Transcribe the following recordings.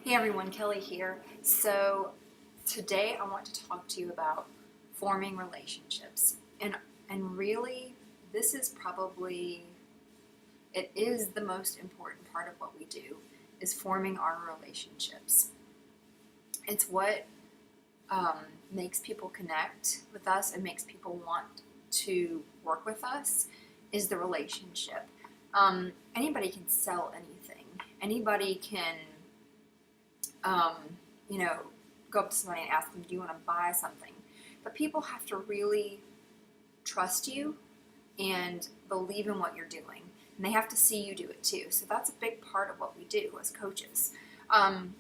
Hey everyone, Kelly here. So today I want to talk to you about forming relationships. And really this is probably it is the most important part of what we do is forming our relationships. It's what um, makes people connect with us and makes people want to work with us is the relationship. Anybody can sell anything. Anybody can um, you know, go up to somebody and ask them, do you want to buy something? But people have to really trust you and believe in what you're doing. And they have to see you do it too. So that's a big part of what we do as coaches. And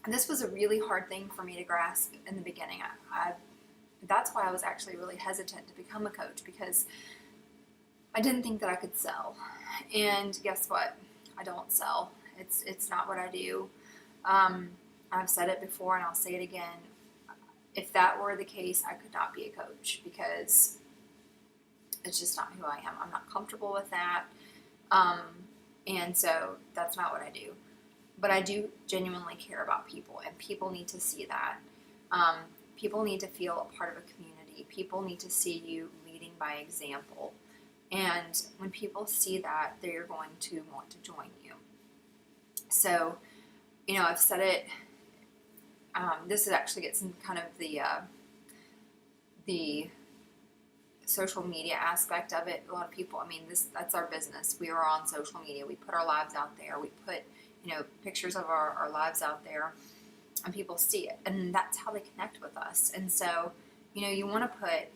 this was a really hard thing for me to grasp in the beginning. That's why I was actually really hesitant to become a coach, because I didn't think that I could sell. And guess what? I don't sell. It's not what I do. Um, I've said it before and I'll say it again. If that were the case, I could not be a coach because it's just not who I am. I'm not comfortable with that. Um, and so that's not what I do. But I do genuinely care about people, and people need to see that. Um, People need to feel a part of a community. People need to see you leading by example. And when people see that, they're going to want to join you. So, I've said it. This actually gets in kind of the social media aspect of it. A lot of people, that's our business. We are on social media. We put our lives out there. We put, pictures of our lives out there, and people see it. And that's how they connect with us. And so, you want to put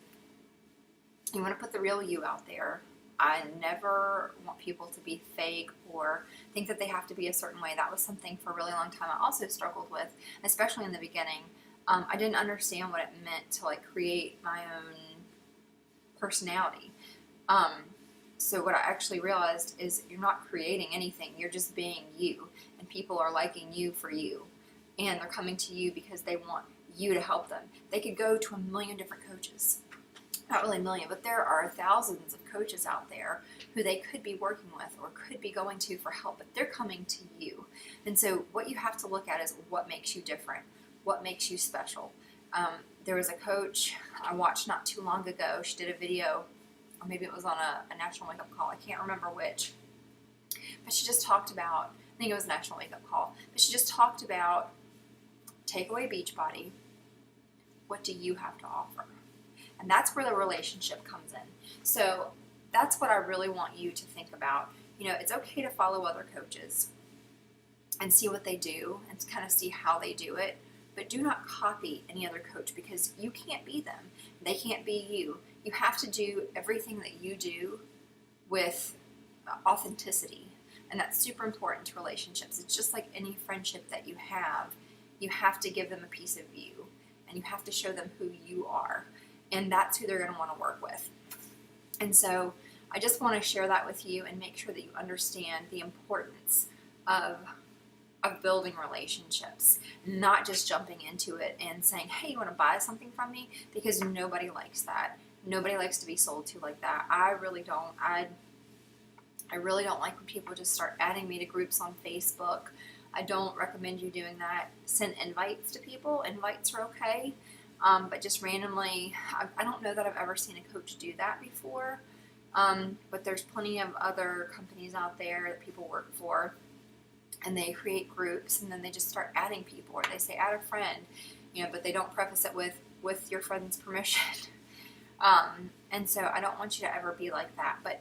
the real you out there. I never want people to be fake or think that they have to be a certain way. That was something for a really long time I also struggled with, especially in the beginning. I didn't understand what it meant to create my own personality. So what I actually realized is you're not creating anything. You're just being you, and people are liking you for you, and they're coming to you because they want you to help them. They could go to a million different coaches. Not really a million, but there are thousands of coaches out there who they could be working with or could be going to for help, but they're coming to you. And so what you have to look at is what makes you different, what makes you special. There was a coach I watched not too long ago. She did a video, or maybe it was on a National Wake Up Call. I can't remember which. But she just talked about, I think it was a National Wake Up Call, but she just talked about take away Beachbody. What do you have to offer? And that's where the relationship comes in. So that's what I really want you to think about. It's okay to follow other coaches and see what they do and kind of see how they do it, but do not copy any other coach, because you can't be them. They can't be you. You have to do everything that you do with authenticity, and that's super important to relationships. It's just like any friendship that you have to give them a piece of you, and you have to show them who you are. And that's who they're going to want to work with. And so I just want to share that with you and make sure that you understand the importance of building relationships, not just jumping into it and saying, hey, you want to buy something from me? Because nobody likes that. Nobody likes to be sold to like that. I really don't. I really don't like when people just start adding me to groups on Facebook. I don't recommend you doing that. Send invites to people. Invites are okay. But just randomly, I don't know that I've ever seen a coach do that before. But there's plenty of other companies out there that people work for, and they create groups, and then they just start adding people, or they say add a friend, but they don't preface it with your friend's permission. And so I don't want you to ever be like that. But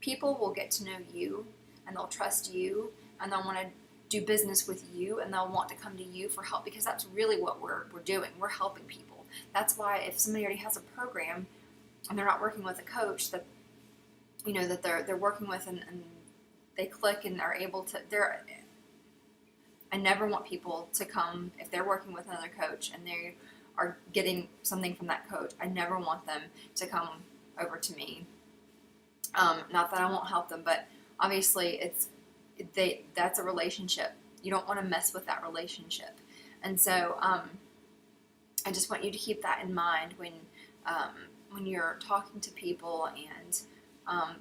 people will get to know you, and they'll trust you, and they'll want to do business with you, and they'll want to come to you for help, because that's really what we're doing. We're helping people. That's why if somebody already has a program and they're not working with a coach that that they're working with, and they click and are able to, I never want people to come if they're working with another coach and they are getting something from that coach. I never want them to come over to me. Not that I won't help them, but obviously that's a relationship. You don't want to mess with that relationship. And so I just want you to keep that in mind when you're talking to people, and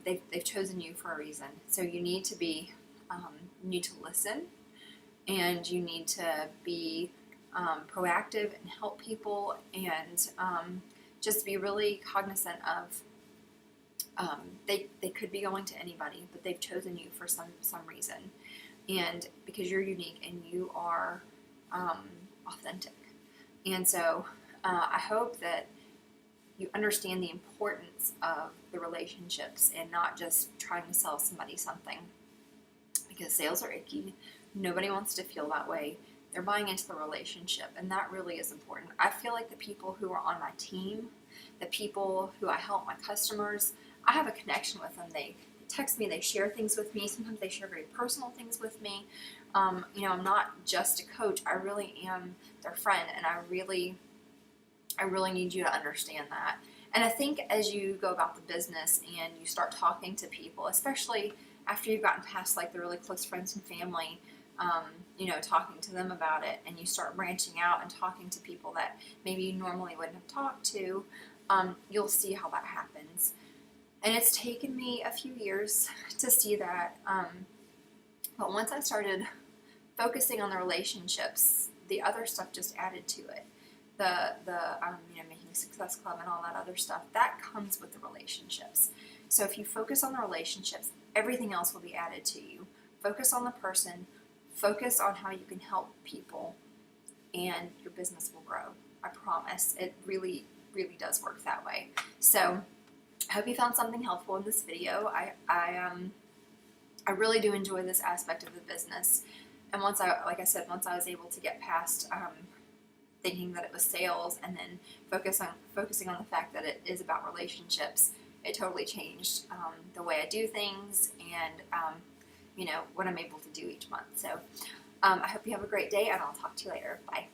they've chosen you for a reason. So you need to listen. and you need to be proactive and help people, and just be really cognizant of they could be going to anybody, but they've chosen you for some reason, and because you're unique and you are authentic. And so I hope that you understand the importance of the relationships and not just trying to sell somebody something, because sales are icky. Nobody wants to feel that way. They're buying into the relationship, and that really is important. I feel like the people who are on my team, the people who I help, my customers, I have a connection with them. They text me, they share things with me. Sometimes they share very personal things with me. I'm not just a coach. I really am their friend, and I really need you to understand that. And I think as you go about the business and you start talking to people, especially after you've gotten past like the really close friends and family, talking to them about it, and you start branching out and talking to people that maybe you normally wouldn't have talked to, you'll see how that happens. And it's taken me a few years to see that. But once I started focusing on the relationships, the other stuff just added to it. The making Success Club and all that other stuff, that comes with the relationships. So if you focus on the relationships, everything else will be added to you. Focus on the person, focus on how you can help people, and your business will grow. I promise. It really, really does work that way. So I hope you found something helpful in this video. I really do enjoy this aspect of the business. And once I was able to get past thinking that it was sales, and then focusing on the fact that it is about relationships, it totally changed the way I do things, and what I'm able to do each month. So I hope you have a great day, and I'll talk to you later. Bye.